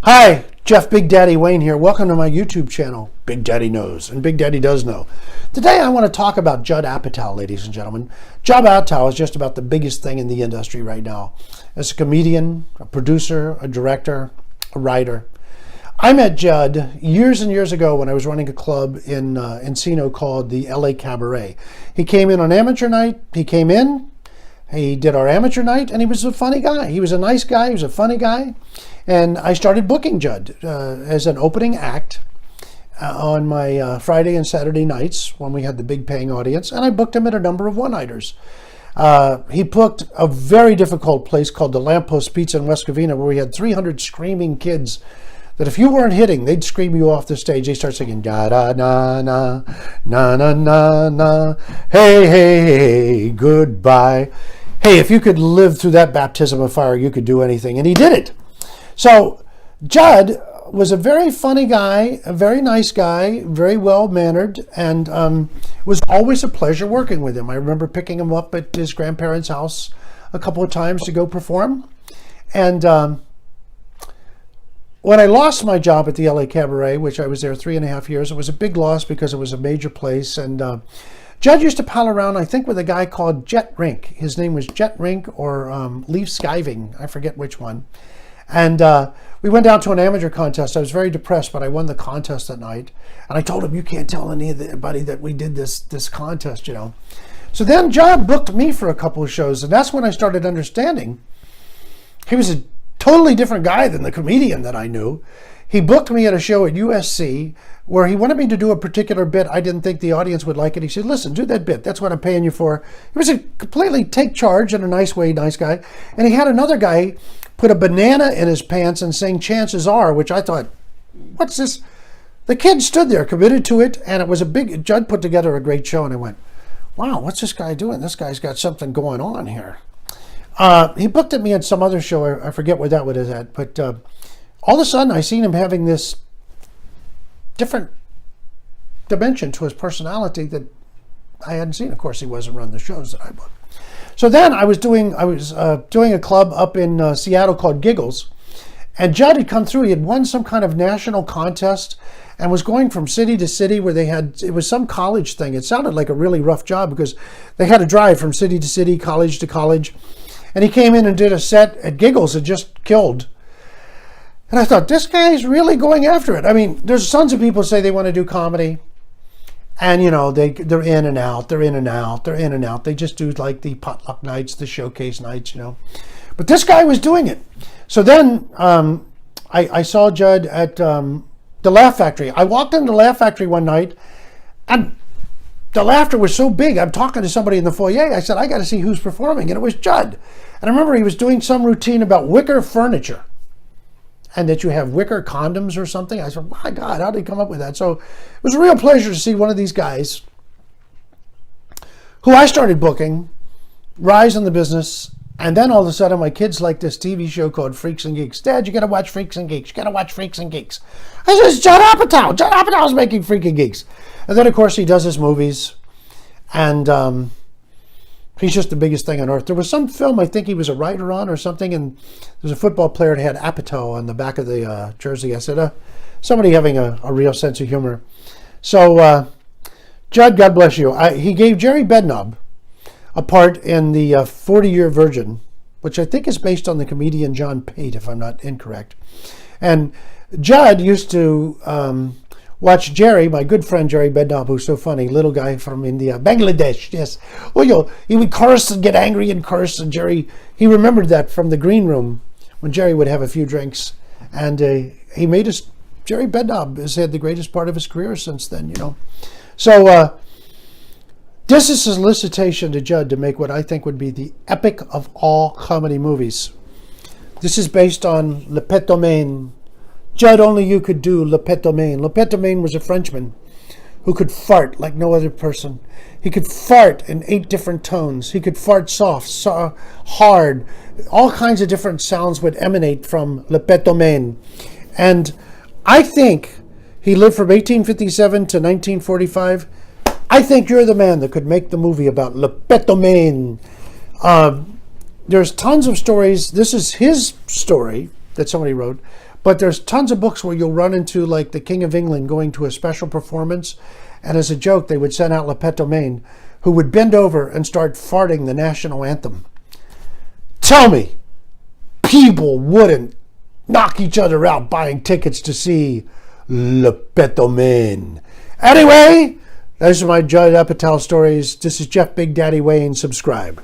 Hi, Jeff Big Daddy Wayne here. Welcome to my YouTube channel, Big Daddy Knows, and Big Daddy Does Know. Today I want to talk about Judd Apatow, ladies and gentlemen. Judd Apatow is just about the biggest thing in the industry right now. As a comedian, a producer, a director, a writer. I met Judd years and years ago when I was running a club in Encino called the LA Cabaret. He came in on amateur night. He did our amateur night, and he was a funny guy. He was a nice guy. He was a funny guy. And I started booking Judd as an opening act on my Friday and Saturday nights when we had the big paying audience. And I booked him at a number of one-nighters. He booked a very difficult place called the Lamppost Pizza in West Covina, where we had 300 screaming kids that if you weren't hitting, they'd scream you off the stage. They start singing, da da na na, na na na na, hey, hey, hey, goodbye. Hey, if you could live through that baptism of fire, you could do anything. And he did it. So Judd was a very funny guy, a very nice guy, very well-mannered, and was always a pleasure working with him. I remember picking him up at his grandparents' house a couple of times to go perform. And when I lost my job at the LA Cabaret, which I was there 3.5 years, it was a big loss because it was a major place. And Judd used to pal around, I think, with a guy called Jet Rink. His name was Jet Rink or Leaf Skiving. I forget which one. And we went down to an amateur contest. I was very depressed, but I won the contest that night. And I told him, you can't tell anybody that we did this contest, you know. So then Judd booked me for a couple of shows. And that's when I started understanding he was a totally different guy than the comedian that I knew. He booked me at a show at USC where he wanted me to do a particular bit. I didn't think the audience would like it. He said, listen, do that bit. That's what I'm paying you for. He was a completely take charge in a nice way, nice guy. And he had another guy put a banana in his pants and sing Chances Are, which I thought, what's this? The kid stood there committed to it, and it was a big, Judd put together a great show, and I went, wow, what's this guy doing? This guy's got something going on here. He booked at me at some other show. I forget where that was at, but all of a sudden I seen him having this different dimension to his personality that I hadn't seen. Of course, he wasn't running the shows that I booked. So then I was doing a club up in Seattle called Giggles, and Judd had come through. He had won some kind of national contest and was going from city to city where it was some college thing. It sounded like a really rough job because they had to drive from city to city, college to college. And he came in and did a set at Giggles and just killed. And I thought, this guy's really going after it. I mean, there's tons of people say they want to do comedy. And, you know, they're in and out, they're in and out, they're in and out. They just do like the potluck nights, the showcase nights, you know. But this guy was doing it. So then I saw Judd at the Laugh Factory. I walked into the Laugh Factory one night, and the laughter was so big. I'm talking to somebody in the foyer. I said, I got to see who's performing. And it was Judd. And I remember he was doing some routine about wicker furniture and that you have wicker condoms or something. I said, my God, how did he come up with that? So it was a real pleasure to see one of these guys who I started booking rise in the business. And then all of a sudden, my kids like this TV show called Freaks and Geeks. Dad, you got to watch Freaks and Geeks. You got to watch Freaks and Geeks. I said, it's Judd Apatow. Judd Apatow's making Freaks and Geeks. And then, of course, he does his movies. And he's just the biggest thing on earth. There was some film I think he was a writer on or something, and there's a football player that had Apatow on the back of the jersey. I said, somebody having a real sense of humor. So, Judd, God bless you. He gave Jerry Bednob a part in the 40-Year Virgin, which I think is based on the comedian John Pate, if I'm not incorrect. And Judd used to watch Jerry, my good friend Jerry Bednob, who's so funny, little guy from India, Bangladesh, yes. Oh, he would curse and get angry and curse, and Jerry, he remembered that from the green room when Jerry would have a few drinks. And he made us, Jerry Bednob has had the greatest part of his career since then, you know. So this is a solicitation to Judd to make what I think would be the epic of all comedy movies. This is based on Le Pet Domaine. Judd, only you could do Le Pet Domaine. Le Pet Domaine was a Frenchman who could fart like no other person. He could fart in 8 different tones. He could fart soft, hard. All kinds of different sounds would emanate from Le Pet Domaine. And I think he lived from 1857 to 1945. I think you're the man that could make the movie about Le Pet Domaine. There's tons of stories. This is his story that somebody wrote. But there's tons of books where you'll run into like the King of England going to a special performance, and as a joke, they would send out Lepetomaine, who would bend over and start farting the national anthem. Tell me, people wouldn't knock each other out buying tickets to see Lepetomaine. Anyway, those are my Judd Apatow stories. This is Jeff Big Daddy Wayne. Subscribe.